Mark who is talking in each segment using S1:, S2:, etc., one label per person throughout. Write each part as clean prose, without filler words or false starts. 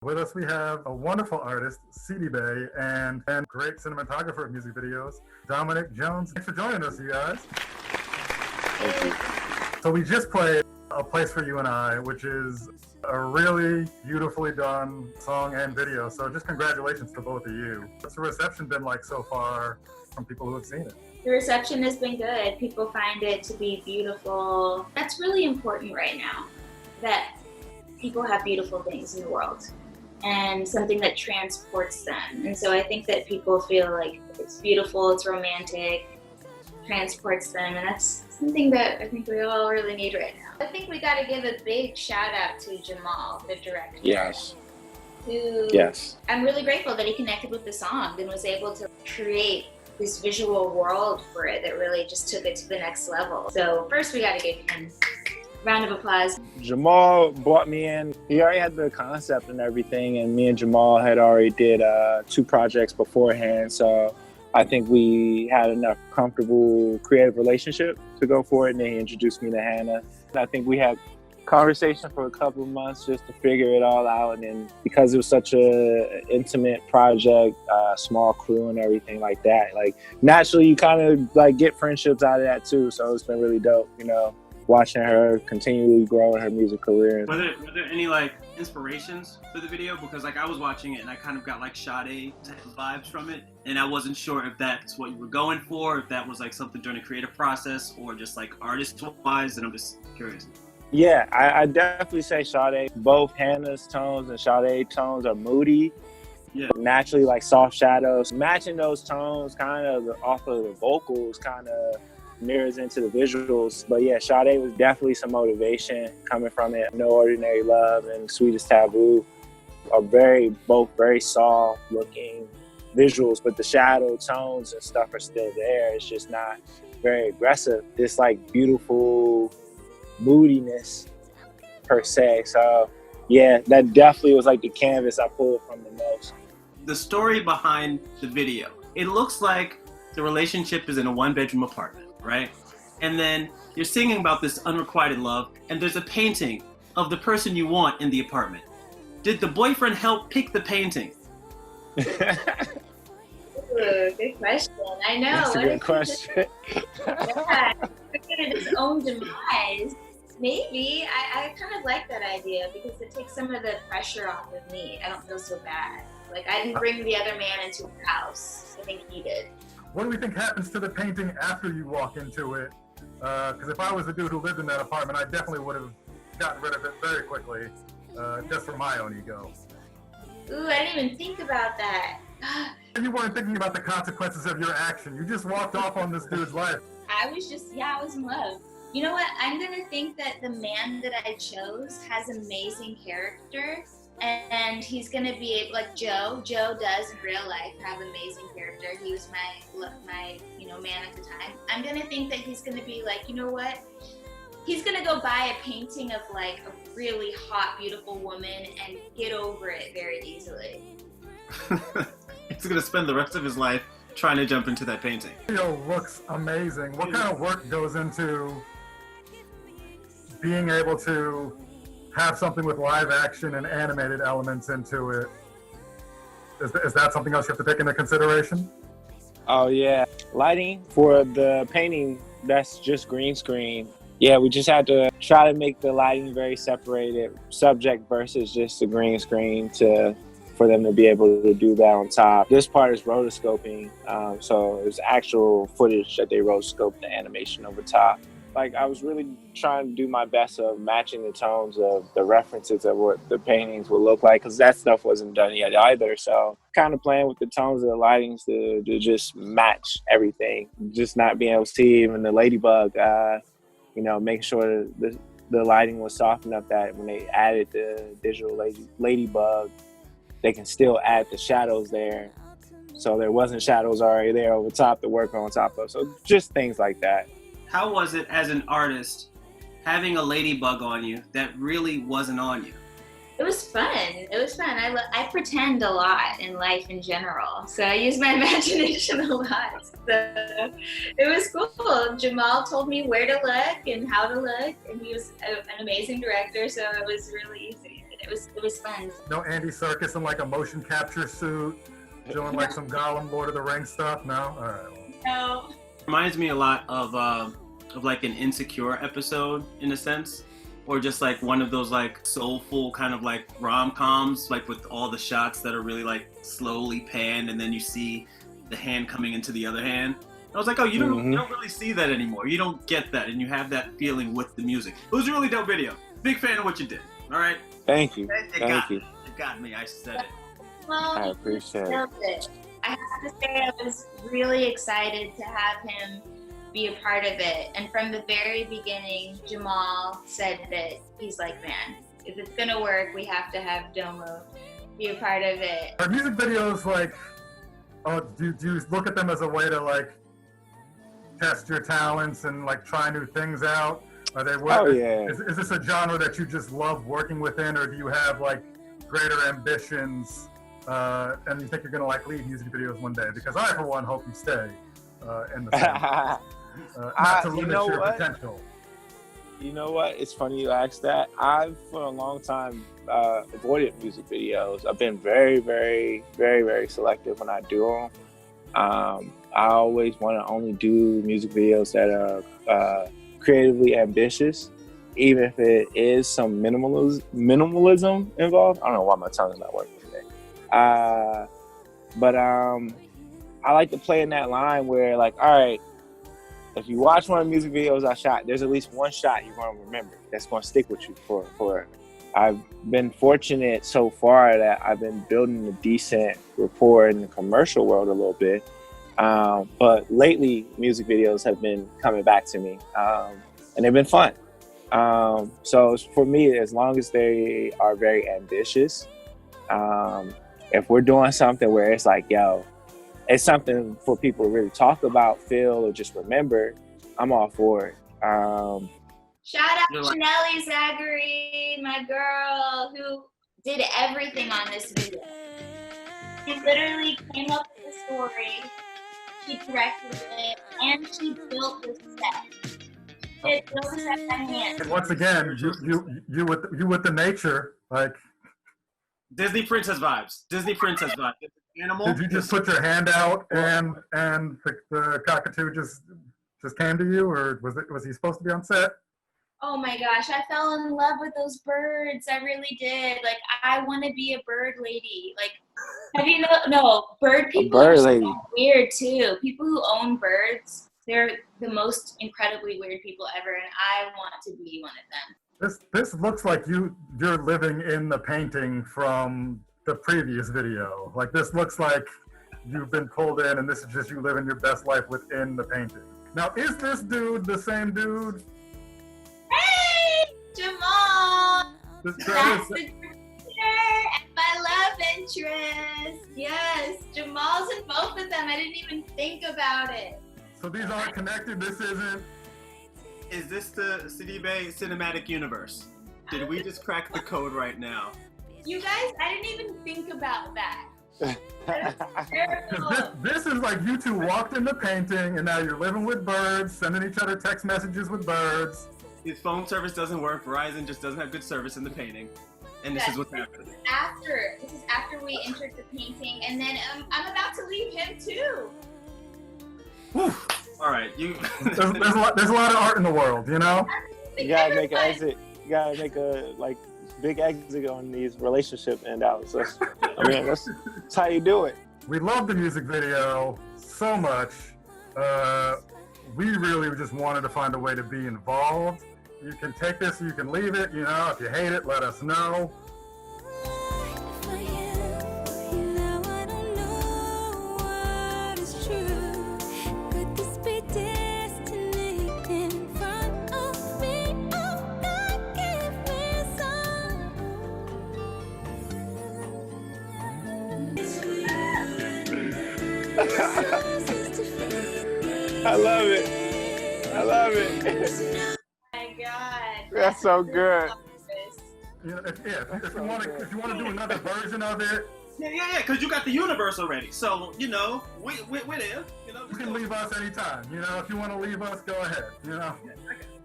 S1: With us, we have a wonderful artist, Sidibe, and great cinematographer of music videos, Dominic Jones. Thanks for joining us, you guys.
S2: Thank you.
S1: So we just played A Place for You and I, which is a really beautifully done song and video. So just congratulations to both of you. What's the reception been like so far from people who have seen it?
S3: The reception has been good. People find it to be beautiful. That's really important right now, that people have beautiful things in the world and something that transports them. And so I think that people feel like it's beautiful, it's romantic, transports them, and that's something that I think we all really need right now. I think we got to give a big shout out to Jamal, the director.
S2: Yes.
S3: Yes. I'm really grateful that he connected with the song and was able to create this visual world for it that really just took it to the next level. So first we got to give him a round of applause.
S2: Jamal brought me in. He already had the concept and everything, and me and Jamal had already did 2 projects beforehand. So I think we had enough comfortable creative relationship to go for it, and then he introduced me to Hannah. And I think we had conversation for a couple of months just to figure it all out, and then because it was such a intimate project, small crew and everything like that, like naturally you kind of like get friendships out of that too. So it's been really dope, you know, watching her continually grow in her music career.
S4: Were there any like inspirations for the video? Because like I was watching it and I kind of got like Sade type of vibes from it, and I wasn't sure if that's what you were going for, if that was like something during the creative process or just like artist wise, and I'm just curious.
S2: Yeah, I definitely say Sade. Both Hannah's tones and Sade's tones are moody.
S4: Yeah.
S2: Naturally like soft shadows. Matching those tones kind of off of the vocals kind of mirrors into the visuals. But yeah, Sade was definitely some motivation coming from it. No Ordinary Love and Sweetest Taboo are both very soft looking visuals, but the shadow tones and stuff are still there. It's just not very aggressive. It's like beautiful moodiness per se. So yeah, that definitely was like the canvas I pulled from the most.
S4: The story behind the video, it looks like the relationship is in a 1-bedroom apartment, right? And then you're singing about this unrequited love, and there's a painting of the person you want in the apartment. Did the boyfriend help pick the painting?
S3: Ooh, good question. I know.
S2: That's a good question.
S3: Yeah, at his own demise. Maybe. I kind of like that idea because it takes some of the pressure off of me. I don't feel so bad. Like, I didn't bring the other man into the house. I think he did.
S1: What do we think happens to the painting after you walk into it? Because if I was the dude who lived in that apartment, I definitely would have gotten rid of it very quickly, just for my own ego.
S3: Ooh, I didn't even think about that.
S1: You weren't thinking about the consequences of your action. You just walked off on this dude's life.
S3: I was in love. You know what? I'm going to think that the man that I chose has amazing character, and he's going to be able, like Joe does in real life have amazing character. He was my man at the time. I'm going to think that he's going to be like, you know what? He's going to go buy a painting of like a really hot, beautiful woman and get over it very easily.
S4: He's gonna spend the rest of his life trying to jump into that painting.
S1: The video looks amazing. What kind of work goes into being able to have something with live action and animated elements into it? Is that something else you have to take into consideration?
S2: Oh yeah, lighting for the painting, that's just green screen. Yeah, we just had to try to make the lighting very separated, subject versus just the green screen for them to be able to do that on top. This part is rotoscoping, so it's actual footage that they rotoscoped the animation over top. Like, I was really trying to do my best of matching the tones of the references of what the paintings would look like, because that stuff wasn't done yet either. So kind of playing with the tones of the lightings to just match everything. Just not being able to see even the ladybug, making sure the lighting was soft enough that when they added the digital ladybug, they can still add the shadows there. So there wasn't shadows already there over top to work on top of. So just things like that.
S4: How was it as an artist having a ladybug on you that really wasn't on you?
S3: It was fun. I pretend a lot in life in general, so I use my imagination a lot. So it was cool. Jamal told me where to look and how to look, and he was an amazing director, so it was really easy. It was fun.
S1: No Andy Serkis in like a motion capture suit, doing like some Gollum Lord of the Rings stuff. No, all right.
S3: No.
S4: Reminds me a lot of like an Insecure episode in a sense, or just like one of those like soulful kind of like rom-coms, like with all the shots that are really like slowly panned, and then you see the hand coming into the other hand. I was like, oh, you don't really see that anymore. You don't get that, and you have that feeling with the music. It was a really dope video. Big fan of what you did. All right.
S2: Thank you.
S4: Thank you. It got me. I said it.
S3: Well,
S2: I appreciate it.
S3: I have to say, I was really excited to have him be a part of it. And from the very beginning, Jamal said that he's like, man, if it's gonna work, we have to have Domo be a part of it.
S1: Are music videos like? Oh, do you look at them as a way to like test your talents and like try new things out? Are they?
S2: Oh yeah.
S1: Is this a genre that you just love working within, or do you have like greater ambitions and you think you're gonna like lead music videos one day? Because I, for one, hope you stay in the film. Not to limit your potential.
S2: You know what? It's funny you asked that. I've for a long time avoided music videos. I've been very, very, very, very selective when I do them. I always want to only do music videos that are creatively ambitious, even if it is some minimalism involved. I don't know why my tongue is not working today. But I like to play in that line where, like, all right, if you watch one of the music videos I shot, there's at least one shot you're going to remember that's going to stick with you for. I've been fortunate so far that I've been building a decent rapport in the commercial world a little bit. But lately, music videos have been coming back to me, and they've been fun. So for me, as long as they are very ambitious, if we're doing something where it's like, yo, it's something for people to really talk about, feel, or just remember, I'm all for it.
S3: Shout out to Nelly Zachary, my girl, who did everything on this video. She literally came up with the story, she directed it, and she built the set. She built the set by hand.
S1: And once again, you with the nature, like
S4: Disney princess vibes. Disney princess vibes. Animal.
S1: Did you just put your hand out and the cockatoo just came to you, or was he supposed to be on set?
S3: Oh my gosh, I fell in love with those birds. I really did. Like, I want to be a bird lady. Like, have you no, bird people are so weird too. People who own birds, they're the most incredibly weird people ever, and I want to be one of them.
S1: This looks like you're living in the painting from the previous video. Like, this looks like you've been pulled in and this is just you living your best life within the painting. Now, is this dude the same dude?
S3: Hey, Jamal!
S1: That's
S3: the director and my love interest. Yes, Jamal's in both of them. I didn't even think about it.
S1: So these aren't connected? This isn't?
S4: Is this the Sidibe cinematic universe? Did we just crack the code right now?
S3: You guys, I didn't even think about that.
S1: This is like you two walked in the painting and now you're living with birds, sending each other text messages with birds.
S4: His phone service doesn't work. Verizon just doesn't have good service in the painting. And this is what's happening.
S3: This is after we entered the painting, and then I'm about to leave him too.
S4: Whew. All right,
S1: there's a lot of art in the world, you know?
S2: You gotta make an exit. You gotta make a big exit on these relationship endouts. That's how you do it.
S1: We love the music video so much. We really just wanted to find a way to be involved. You can take this, you can leave it. You know, if you hate it, let us know.
S2: I love it. I love it.
S3: Oh my God.
S2: That's so good.
S1: You know, if you want to do another version of it.
S4: Yeah, because you got the universe already. So, you know, we're there. You know,
S1: you can leave us anytime. You know, if you want to leave us, go ahead. You know.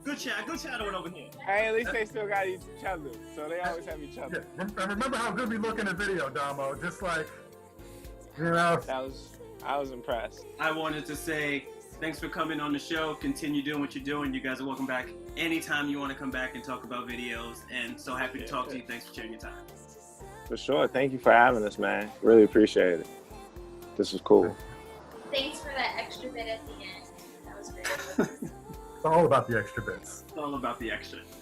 S4: Good shadowing over here.
S2: Hey, at least they still got each other, so they always have each other.
S1: Yeah. And remember how good we look in the video, Damo. Just like, you know.
S2: I was impressed.
S4: I wanted to say thanks for coming on the show. Continue doing what you're doing. You guys are welcome back anytime you want to come back and talk about videos. And so happy to talk to you. Thanks for sharing your time.
S2: For sure. Thank you for having us, man. Really appreciate it. This was cool.
S3: Thanks for that extra bit at the end. That was great.
S1: It's all about the extra bits.
S4: It's all about the extra.